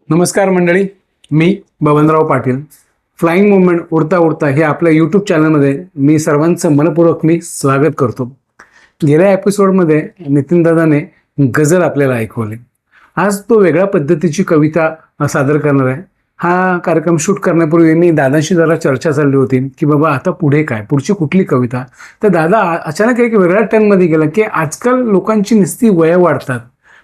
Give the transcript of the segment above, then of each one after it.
नमस्कार मंडळी, मी Babanrao Patil. Flying movement उडता उडता हे आपल्या यूट्यूब चॅनलमध्ये मी सर्वांचं मनपूर्वक स्वागत करतो. गेल्या एपिसोडमध्ये नितीन दादाने गझल आपल्याला ऐकवली. आज तो वेगळ्या पद्धतीची कविता सादर करणार आहे. हा कार्यक्रम शूट करण्यापूर्वी मी दादांशी जरा चर्चा चालली होती की बाबा आता पुढे काय, पुढची कुठली कविता. तर दादा अचानक एक वेगळ्या टर्नमध्ये गेला की आजकाल लोकांची नुसती वय वाढतात,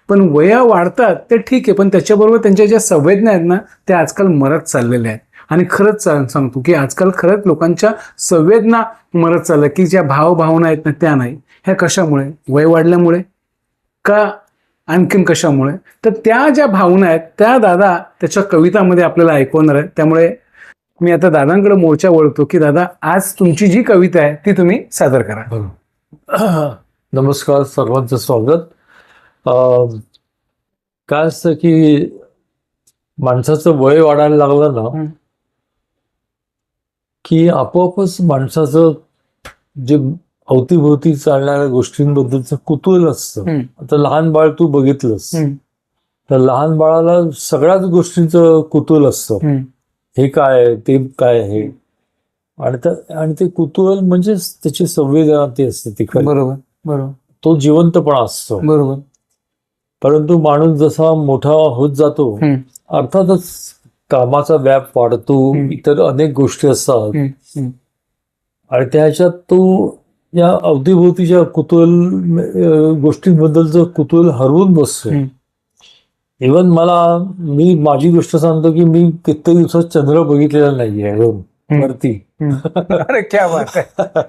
पण वया वाढतात ते ठीक आहे, पण त्याच्याबरोबर त्यांच्या ज्या संवेदना आहेत ना त्या आजकाल मरत चाललेल्या आहेत. आणि खरंच सांगतो की आजकाल खरंच लोकांच्या संवेदना मरत चालल्या, की ज्या भावभावना आहेत ना त्या नाही. ह्या कशामुळे? वय वाढल्यामुळे का आणखीन कशामुळे? तर त्या ज्या भावना आहेत त्या दादा त्याच्या कवितामध्ये आपल्याला ऐकवणार आहे. त्यामुळे मी आता दादांकडे मोर्चा वळतो की दादा आज तुमची जी कविता आहे ती तुम्ही सादर करा. नमस्कार, सर्वांचं स्वागत. काय असतं की माणसाचं वय वाढायला लागलं ना की आपोआपच माणसाचं जे अवतीभोवती चालणाऱ्या गोष्टींबद्दलचं कुतूहल असतं. आता लहान बाळ तू बघितलंस तर लहान बाळाला सगळ्याच गोष्टींचं कुतूहल असतं. हे काय आहे, ते काय आहे, आणि ते कुतूहल म्हणजे त्याची संवेदना ते असते ती. बरोबर बरोबर, तो जिवंतपणा असतो. बरोबर. परंतु माणूस जसा मोठा होत जातो अर्थातच कामाचा व्याप वाढतो, इतर अनेक गोष्टी असतात आणि त्याच्यात तो या अवतीभोवतीच्या गोष्टींबद्दलचं कुतूहल हरवून बसतो. इव्हन मी माझी गोष्ट सांगतो की मी कित्येक दिवसात चंद्र बघितलेला नाहीये वरती. अरे क्या बात आहे.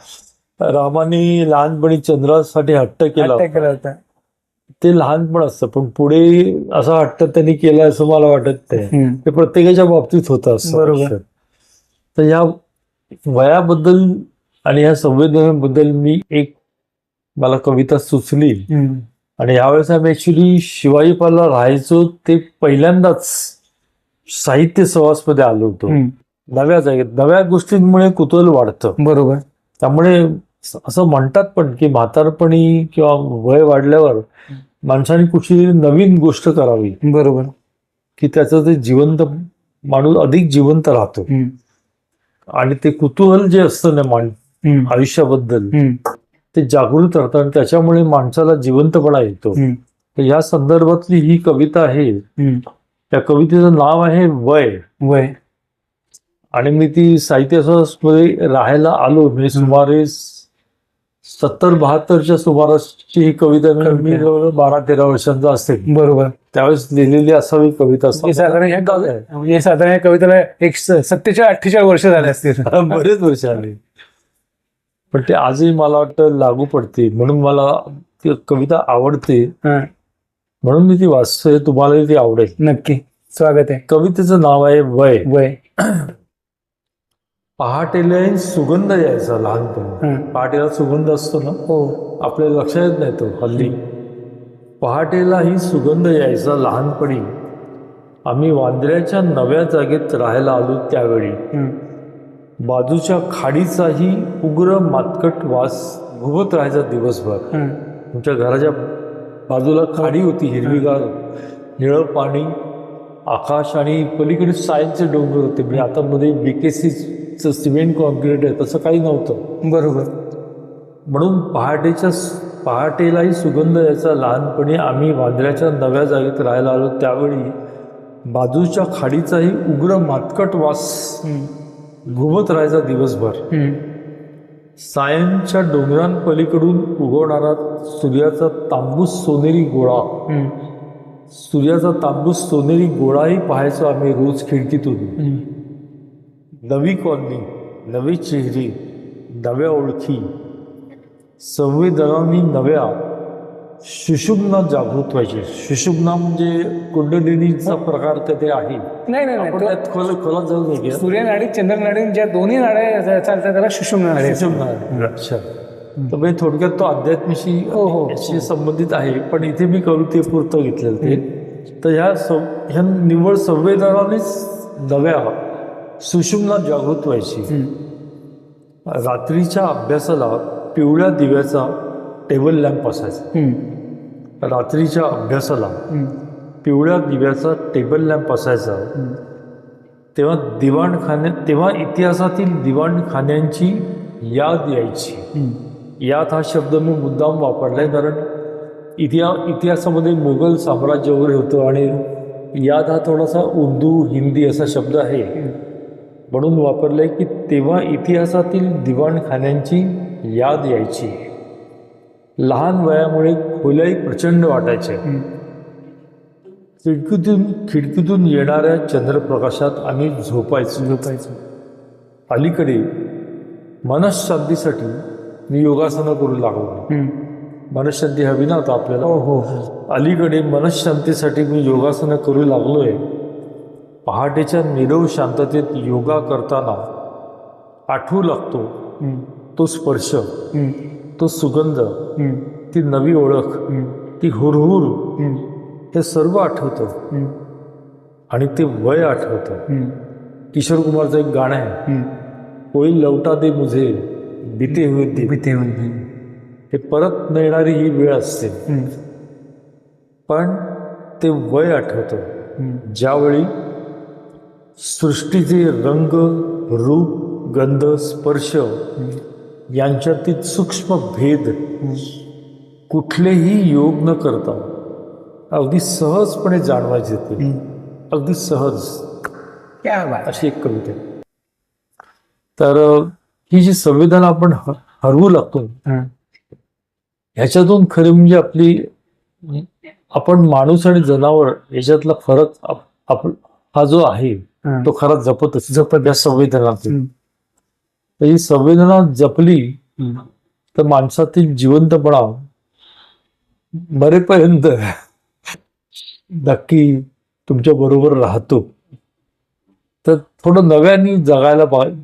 रामाने लहानपणी चंद्रासाठी हट्ट केला होता. ते लहानपण असतं, पण पुढे असा हट्ट त्यांनी केला असं मला वाटत नाही. ते प्रत्येकाच्या बाबतीत होतं असं. बरोबर. तर या वयाबद्दल आणि या संवेदनेबद्दल मला कविता सुचली. आणि यावेळेस आम्ही ऍक्च्युली शिवाजी पार्कला राहायचो ते पहिल्यांदाच साहित्य सहवास मध्ये आलो होतो. नव्या जागेत नव्या गोष्टींमुळे कुतूहल वाढतं. बरोबर. त्यामुळे असं म्हणतात पण की म्हातारपणी किंवा वय वाढल्यावर माणसाने कुठली नवीन गोष्ट करावी. बरोबर. की त्याचं ते जिवंत माणूस अधिक जिवंत राहतो. आणि ते कुतूहल जे असतं ना आयुष्याबद्दल ते जागृत राहतं आणि त्याच्यामुळे माणसाला जिवंतपणा येतो. तर या संदर्भातली ही कविता आहे. त्या कवितेचं नाव आहे वय. आणि मी ती साहित्य मध्ये राहायला आलो म्हणजे सुमारे 70-72च्या सुमारासची ही कविता. मी 12-13 वर्षांचा असेल. बरोबर. त्यावेळेस लिहिलेली असावी कविता. साधारण या कवितेला एक 47-48 वर्ष झाले असतील. बरेच वर्ष आले, पण ते आजही मला वाटतं लागू पडते. म्हणून मला ती कविता आवडते, म्हणून मी ती वाचतोय. तुम्हालाही ती आवडेल. नक्की. स्वागत आहे. कवितेचं नाव आहे वय. पहाटेला सुगंध यायचा लहानपणी. पहाटेला सुगंध असतो ना, आपल्याला लक्षात येत नाही तो हल्ली. पहाटेलाही सुगंध यायचा लहानपणी, आम्ही वांद्र्याच्या नव्या जागेत राहायला आलो त्यावेळी. बाजूच्या खाडीचाही उग्र मातकट वास घुमत राहायचा दिवसभर. तुमच्या घराच्या बाजूला खाडी होती, हिरवीगार निळं पाणी, आकाश, आणि पलीकडे सायनचे डोंगर होते. म्हणजे आता मध्ये BKCचं सिमेंट कॉन्क्रीट आहे तसं काही नव्हतं. बरोबर. म्हणून पहाटेलाही सुगंध यायचा लहानपणी, आम्ही वांद्र्याच्या नव्या जागेत राहायला आलो त्यावेळी. बाजूच्या खाडीचाही उग्र मातकट वास घुमत राहायचा दिवसभर. सायनच्या डोंगरांपलीकडून उगवणारा सूर्याचा तांबूस सोनेरी गोळाही पाहायचो आम्ही रोज खिडकीतून. नवी कॉलनी, नवी चेहरी, नव्या ओळखी, संवेदनांनी नव्या सुषुम्ना जागृत व्हायची. सुषुम्ना म्हणजे कुंडलिनीचा प्रकार ते आहे. नाही, त्यात खोलात जाऊ नये. सूर्यनाडी चंद्रनाडी ज्या दोन्ही नाड्या चालतात त्याला सुषुम्ना नाडी. अच्छा. तर म्हणजे थोडक्यात तो अध्यात्माशी संबंधित आहे, पण इथे मी कवितेपुरतं घेतलेलं ते. तर ह्या निव्वळ संवेदनानेच नव्या सुषुम्ना जागृत व्हायची. रात्रीच्या अभ्यासाला पिवळ्या दिव्याचा टेबल लॅम्प असायचा. रात्रीच्या अभ्यासाला पिवळ्या दिव्याचा टेबल लॅम्प असायचा. तेव्हा इतिहासातील दिवाणखान्यांची याद यायची. याद हा शब्द मी मुद्दाम वापरलाय कारण इतिहासामध्ये मुघल साम्राज्य वगैरे होतं आणि याद हा थोडासा उर्दू हिंदी असा शब्द आहे म्हणून वापरलाय की तेव्हा इतिहासातील दिवाणखान्यांची याद यायची. लहान वयामुळे खोल्याही प्रचंड वाटायच्या. खिडकीतून येणाऱ्या चंद्रप्रकाशात आम्ही झोपायचो. अलीकडे मनःशांतीसाठी मी योगासनं करू लागलो. मनःशांती हवी ना आता आपल्याला. अलीकडे मनःशांतीसाठी मी योगासनं करू लागलोय. पहाटेच्या नीरव शांततेत योगा करताना आठवू लागतो तो स्पर्श, तो सुगंध, ती नवी ओळख, ती हुरहुर, हे सर्व आठवतं. आणि ते वय आठवतं. किशोर कुमारचं एक गाणं आहे, कोई लौटा दे मुझे बीते हुए दिन. हे परत न येणारी ही वेळ असते. पण ते वय आठवतं ज्यावेळी सृष्टीचे रंग, रूप, गंध, स्पर्श यांच्यातील सूक्ष्म भेद कुठलेही योग न करता अगदी सहजपणे जाणवायचे. ते अगदी सहज. अशी एक कविता आहे. तर ही जी संवेदना आपण हरवू लागतो ह्याच्यातून खरी म्हणजे आपण माणूस आणि जनावर याच्यातला फरक हा जो आहे तो खरा जपत या संवेदनातून. तर ही संवेदना जपली तर माणसातील जिवंतपणा मरेपर्यंत नक्की तुमच्या बरोबर राहतो. तर थोडं नव्याने जगायला पाहिजे.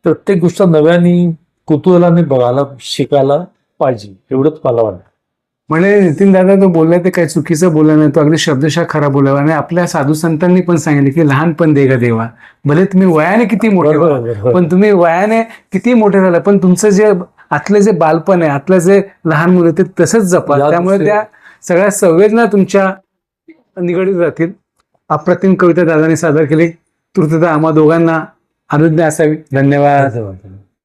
प्रत्येक गोष्ट नव्याने कुतूहलाने बघायला शिकायला पाहिजे एवढंच मला वाटतं. म्हणजे नितीन दादा तो बोलला ते काही चुकीचं बोलला नाही, तो अगदी शब्दशः खरा बोलावा. आणि आपल्या साधू संतांनी पण सांगितले की लहानपण देगा देवा. भले तुम्ही वयाने किती मोठे व्हा, पण तुम्ही वयाने किती मोठे झाला पण तुमचं जे आतलं जे बालपण आहे, आतलं जे लहान मुलं ते तसंच जपा. त्यामुळे त्या सगळ्या संवेदना तुमच्या निगडीत राहतील. अप्रतिम कविता दादाने सादर केली. तूर्तता आम्हा दोघांना अनुज्ञा असावी. धन्यवाद.